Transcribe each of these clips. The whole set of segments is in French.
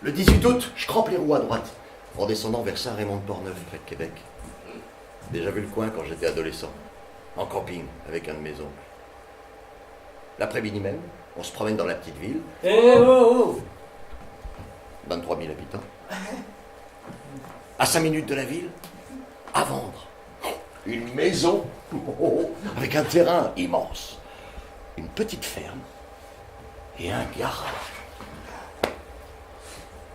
Le 18 août, je crampe les roues à droite, en descendant vers Saint-Raymond-de-Portneuf, près de Québec. Déjà vu le coin quand j'étais adolescent, en camping, avec un de mes oncles. L'après-midi même, on se promène dans la petite ville. 23 000 habitants. À 5 minutes de la ville, à vendre. Une maison, avec un terrain immense. Une petite ferme et un garage.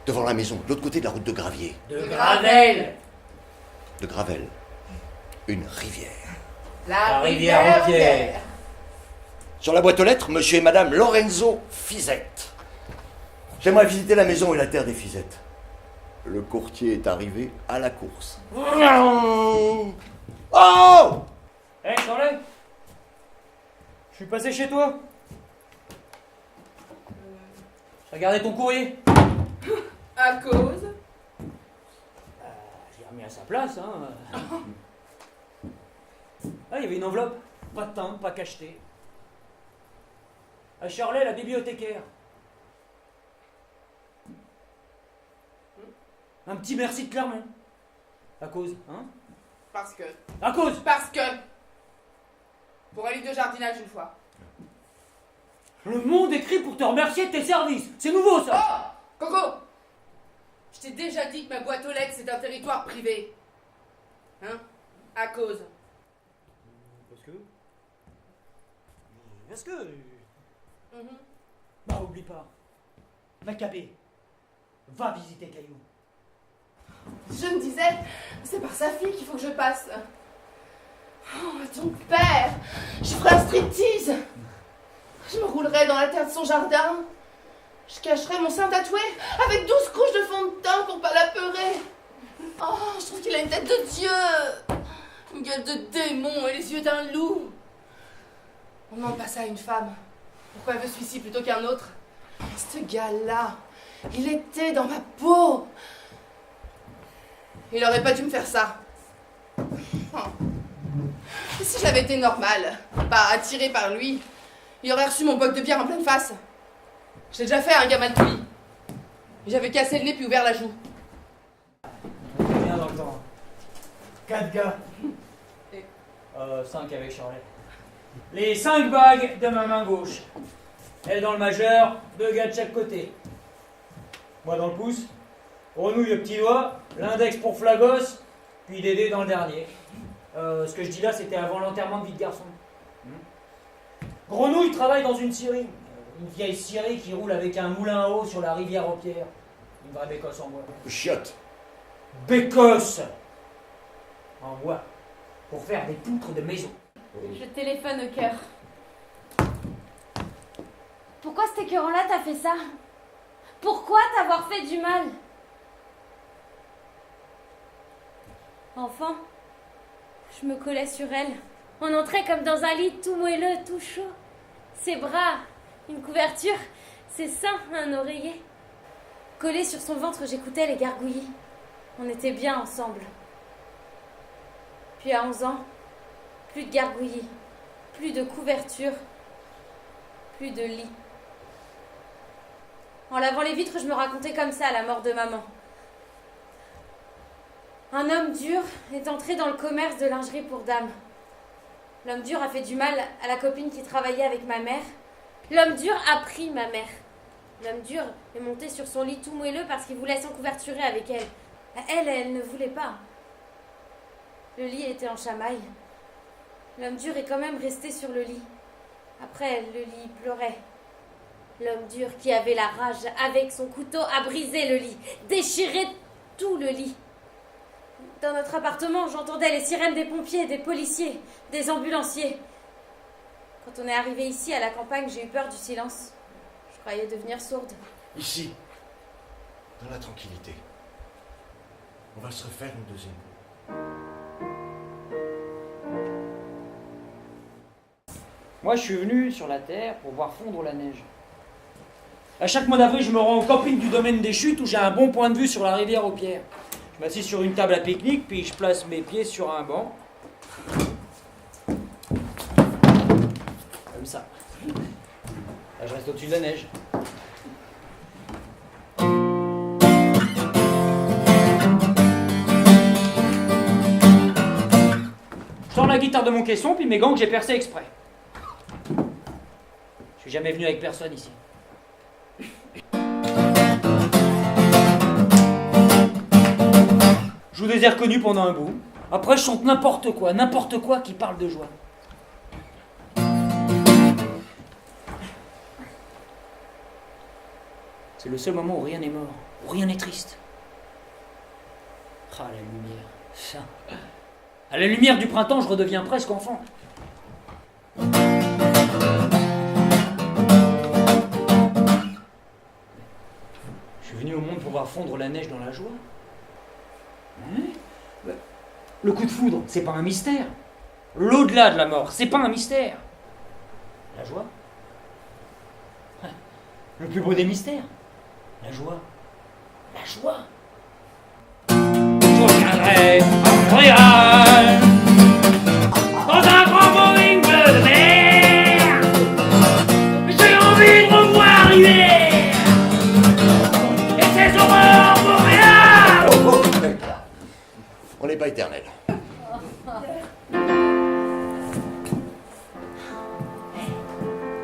Devant la maison, de l'autre côté de la route de gravier. De Gravel. De Gravel. Une rivière. La rivière Pierre. Sur la boîte aux lettres, monsieur et madame Lorenzo Fizette. J'aimerais visiter la maison et la terre des Fizettes. Le courtier est arrivé à la course. Oh! Hé, Charlet, je suis passé chez toi. J'ai regardé ton courrier. À cause. J'ai remis à sa place, hein. Ah, il y avait une enveloppe. Pas de timbre, pas cacheté. À Charlet, la bibliothécaire. Un petit merci de Clermont. À cause, hein? Parce que. À cause. Parce que. Pour un livre de jardinage une fois. Le Monde écrit pour te remercier de tes services. C'est nouveau, ça. Oh Coco. Je t'ai déjà dit que ma boîte aux lettres c'est un territoire privé. Hein? À cause. Parce que... Bah, oublie pas. Maccabée. Va visiter Caillou. Je me disais, c'est par sa fille qu'il faut que je passe. Oh, ton père. Je ferai un striptease. Je me roulerai dans la terre de son jardin. Je cacherai mon sein tatoué avec 12 couches de fond de teint pour pas l'apeurer. Oh, je trouve qu'il a une tête de dieu. Une gueule de démon et les yeux d'un loup. On demande pas ça à une femme. Pourquoi elle veut celui-ci plutôt qu'un autre? Ce gars-là, il était dans ma peau. Il aurait pas dû me faire ça. Oh. Et si j'avais été normale, pas attirée par lui, il aurait reçu mon boc de bière en pleine face. Je l'ai déjà fait à un gamin de Touly. J'avais cassé le nez puis ouvert la joue. Bien dans le temps. 4 gars. Et 5 avec Charlet. Les 5 bagues de ma main gauche. Elle dans le majeur, 2 gars de chaque côté. Moi dans le pouce. Renouille le petit doigt, l'index pour Flagos, puis Dédé dans le dernier. Ce que je dis là, c'était avant l'enterrement de vie de garçon. Grenouille travaille dans une scierie. Une vieille scierie qui roule avec un moulin à eau sur la rivière aux pierres. Une vraie bécosse en bois. Chiotte. Bécosse en bois. Pour faire des poutres de maison. Je téléphone au cœur. Pourquoi cet écœurant-là t'a fait ça? Pourquoi t'avoir fait du mal? Enfant, je me collais sur elle. On entrait comme dans un lit tout moelleux, tout chaud. Ses bras, une couverture, ses seins, un oreiller. Collée sur son ventre, j'écoutais les gargouillis. On était bien ensemble. Puis à 11 ans, plus de gargouillis, plus de couverture, plus de lit. En lavant les vitres, je me racontais comme ça la mort de maman. Un homme dur est entré dans le commerce de lingerie pour dames. L'homme dur a fait du mal à la copine qui travaillait avec ma mère. L'homme dur a pris ma mère. L'homme dur est monté sur son lit tout moelleux parce qu'il voulait s'encouverturer avec elle. Elle ne voulait pas. Le lit était en chamaille. L'homme dur est quand même resté sur le lit. Après, le lit pleurait. L'homme dur qui avait la rage avec son couteau a brisé le lit, déchiré tout le lit. Dans notre appartement, j'entendais les sirènes des pompiers, des policiers, des ambulanciers. Quand on est arrivé ici, à la campagne, j'ai eu peur du silence. Je croyais devenir sourde. Ici, dans la tranquillité. On va se refaire une deuxième. Moi, je suis venu sur la terre pour voir fondre la neige. À chaque mois d'avril, je me rends au camping du domaine des Chutes où j'ai un bon point de vue sur la rivière aux pierres. Je m'assieds sur une table à pique-nique, puis je place mes pieds sur un banc. Comme ça. Là, je reste au-dessus de la neige. la guitare de mon caisson, puis mes gants que j'ai percés exprès. Je suis jamais venu avec personne ici. Je joue des airs connus pendant un bout. Après, je chante n'importe quoi qui parle de joie. C'est le seul moment où rien n'est mort, où rien n'est triste. Ah, la lumière, ça. À la lumière du printemps, je redeviens presque enfant. Je suis venu au monde pour voir fondre la neige dans la joie. Hein? Le coup de foudre, c'est pas un mystère. L'au-delà de la mort, c'est pas un mystère. La joie, le plus beau des mystères. La joie. La joie. Je reviendrai à Montréal dans un grand Boeing bleu de mer. J'ai envie de revoir l'hiver et ses horreurs Montréal. Oh, on n'est pas éternel.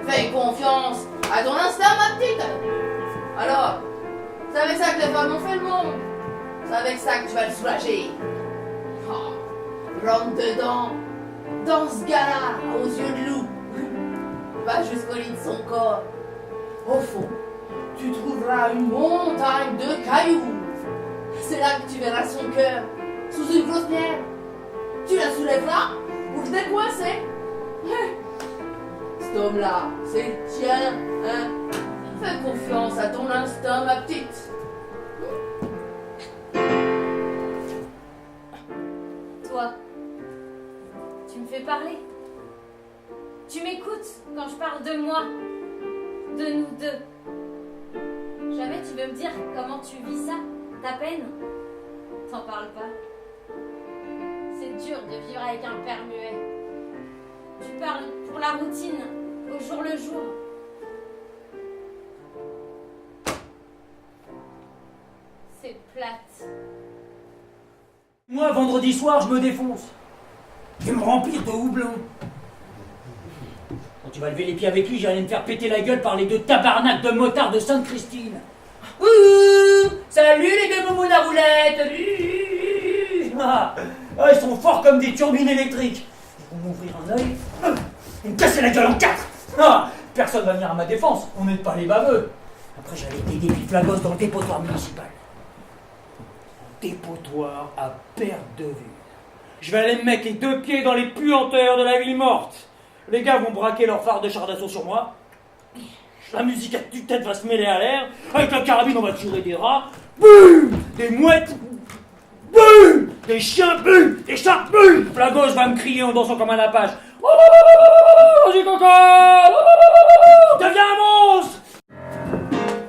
Fais confiance à ton instinct, ma petite. Alors, c'est avec ça que les femmes ont fait le monde. C'est avec ça que tu vas le soulager. Oh, rentre dedans, dans ce gars-là, aux yeux de loup. Va jusqu'au lit de son corps. Au fond, tu trouveras une montagne de cailloux. C'est là que tu verras son cœur, sous une grosse pierre. Tu la soulèveras pour le décoincer. Cet homme-là, c'est le tien, hein? Fais confiance à ton instinct, ma petite. Toi, tu me fais parler. Tu m'écoutes quand je parle de moi, de nous deux. Jamais tu veux me dire comment tu vis ça, ta peine. T'en parles pas. C'est dur de vivre avec un père muet. Tu parles pour la routine, au jour le jour. C'est plate. Moi, vendredi soir, je me défonce. Je vais me remplir de houblon. Quand tu vas lever les pieds avec lui, j'allais me faire péter la gueule par les deux tabarnaks de motards de Sainte-Christine. Ouh, salut les deux moumous à roulette. Ils sont forts comme des turbines électriques. Ils vont m'ouvrir un œil, ils me casser la gueule en quatre. Personne va venir à ma défense, on n'est pas les baveux. Après, j'allais aider les flagos dans le dépotoir municipal. Dépotoir à perte de vue. Je vais aller me mettre les deux pieds dans les puanteurs de la ville morte. Les gars vont braquer leur phare de char d'assaut sur moi. La musique à tue-tête va se mêler à l'air. Avec la carabine, on va tirer des rats. Boum! Des mouettes. Boum! Des chiens. Boum! Des chats. Boum! Flagos va me crier en dansant comme un apache. Vas-y, coco! Deviens un monstre!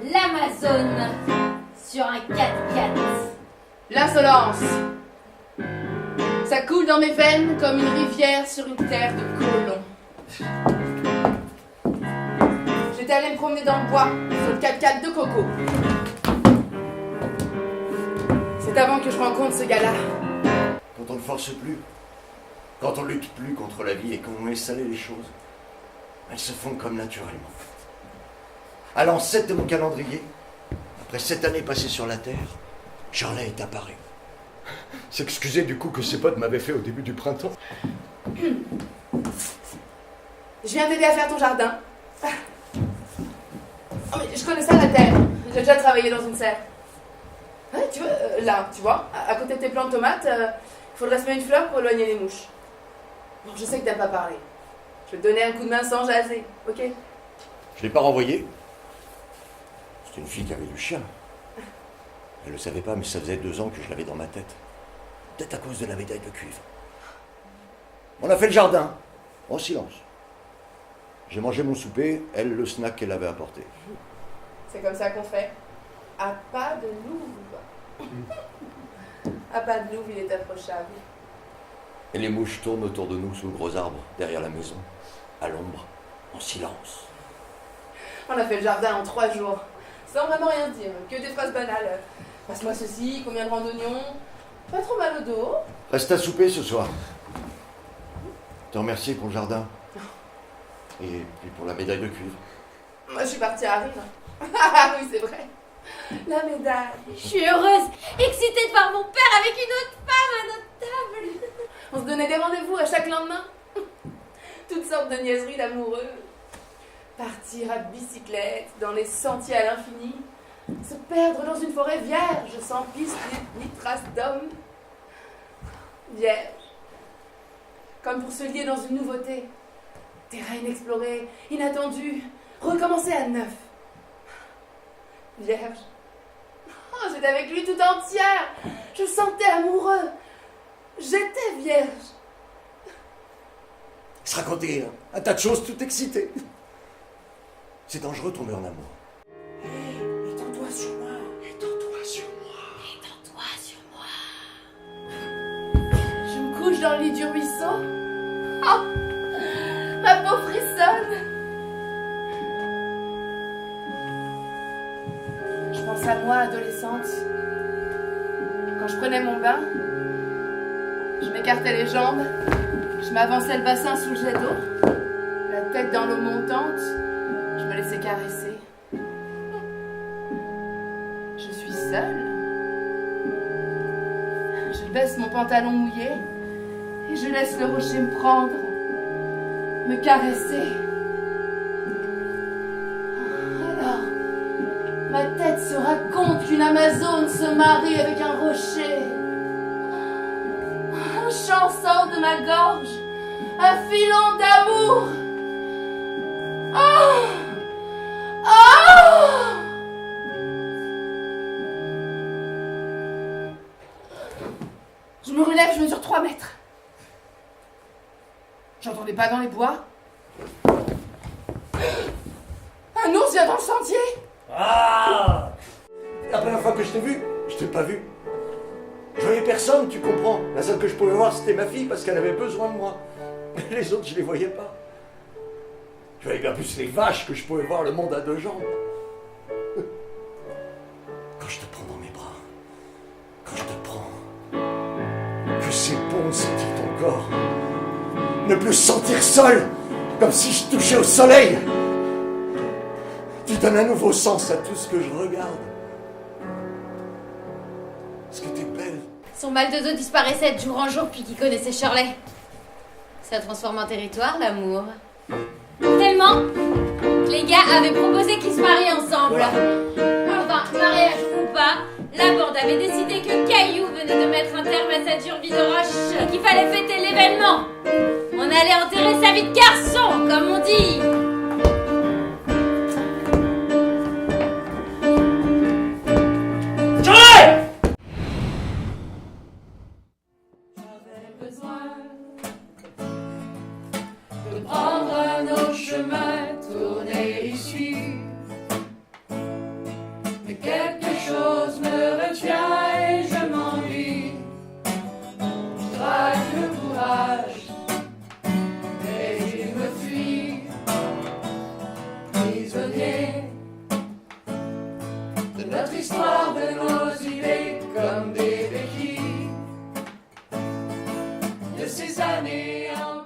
L'Amazone sur un 4x4. L'insolence. Ça coule dans mes veines comme une rivière sur une terre de colons. J'étais allée me promener dans le bois, sur le 4x4 de Coco. C'est avant que je rencontre ce gars-là. Quand on ne force plus, quand on lutte plus contre la vie et qu'on laisse aller les choses, elles se font comme naturellement. À l'an 7 de mon calendrier, après 7 années passées sur la Terre, Charlet est apparu. S'excuser du coup que ses potes m'avaient fait au début du printemps. Je viens t'aider à faire ton jardin. Oh, mais je connais ça la terre. J'ai déjà travaillé dans une serre. Ouais, tu vois, là, tu vois, à côté de tes plants de tomates, il faudrait semer une fleur pour éloigner les mouches. Bon, je sais que t'as pas parlé. Je vais te donner un coup de main sans jaser, ok? Je l'ai pas renvoyé. C'était une fille qui avait du chien. Elle le savait pas, mais ça faisait 2 ans que je l'avais dans ma tête. Peut-être à cause de la médaille de cuivre. On a fait le jardin, en silence. J'ai mangé mon souper, elle le snack qu'elle avait apporté. C'est comme ça qu'on fait. À pas de louve. À pas de louve, il est approchable. Et les mouches tournent autour de nous sous le gros arbre, derrière la maison, à l'ombre, en silence. On a fait le jardin en 3 jours, sans vraiment rien dire, que des phrases banales. Passe-moi ceci, combien de rangs d'oignons? Pas trop mal au dos. Reste à souper ce soir. te remercier pour le jardin. Et puis pour la médaille de cuivre. Moi, je suis partie à rire. Ah oui, c'est vrai. La médaille. Je suis heureuse, excitée de voir mon père avec une autre femme à notre table. On se donnait des rendez-vous à chaque lendemain. Toutes sortes de niaiseries d'amoureux. Partir à bicyclette dans les sentiers à l'infini. Se perdre dans une forêt vierge, sans piste ni trace d'homme. Vierge. Comme pour se lier dans une nouveauté. Terrain inexploré, inattendu. Recommencer à neuf. Vierge. Oh, j'étais avec lui tout entière. Je me sentais amoureux. J'étais vierge. Se raconter un tas de choses tout excité. C'est dangereux de tomber en amour. Étends-toi sur moi. Étends-toi sur moi. Étends-toi sur moi. Je me couche dans le lit du ruisseau. Oh, ma peau frissonne. Je pense à moi, adolescente. Quand je prenais mon bain, je m'écartais les jambes, je m'avançais le bassin sous le jet d'eau, la tête dans l'eau montante, je me laissais caresser. Je suis seule. Je baisse mon pantalon mouillé et je laisse le rocher me prendre, me caresser. Alors, ma tête se raconte qu'une Amazone se marie avec un rocher. Un chant sort de ma gorge, un filon d'amour. Oh! Oh! Je me relève, je mesure 3 mètres. J'entendais pas dans les bois. Un ours vient dans le sentier. Ah! La première fois que je t'ai vu, je t'ai pas vu. Je voyais personne, tu comprends. La seule que je pouvais voir, c'était ma fille parce qu'elle avait besoin de moi. Les autres, je les voyais pas. Je voyais bien plus les vaches que je pouvais voir le monde à 2 jambes. Quand je te prends dans mes bras, quand je te prends, que c'est bon de sentir ton corps. Ne plus se sentir seul, comme si je touchais au soleil. Tu donnes un nouveau sens à tout ce que je regarde. Est-ce que t'es belle? Son mal de dos disparaissait de jour en jour puis qu'il connaissait Shirley. Ça transforme en territoire, l'amour. Tellement que les gars avaient proposé qu'ils se marient ensemble. Enfin, mariage ou pas, la bande avait décidé que Caillou venait de mettre un terme à sa dure vie de roche et qu'il fallait fêter l'événement. On allait enterrer sa vie de garçon, comme on dit. De prendre un autre chemin, tourner ici. Mais quelque chose me retient et je m'ennuie. Je traque le courage et il me fuit. Prisonnier de notre histoire, de nos idées comme des béquilles. De ces années en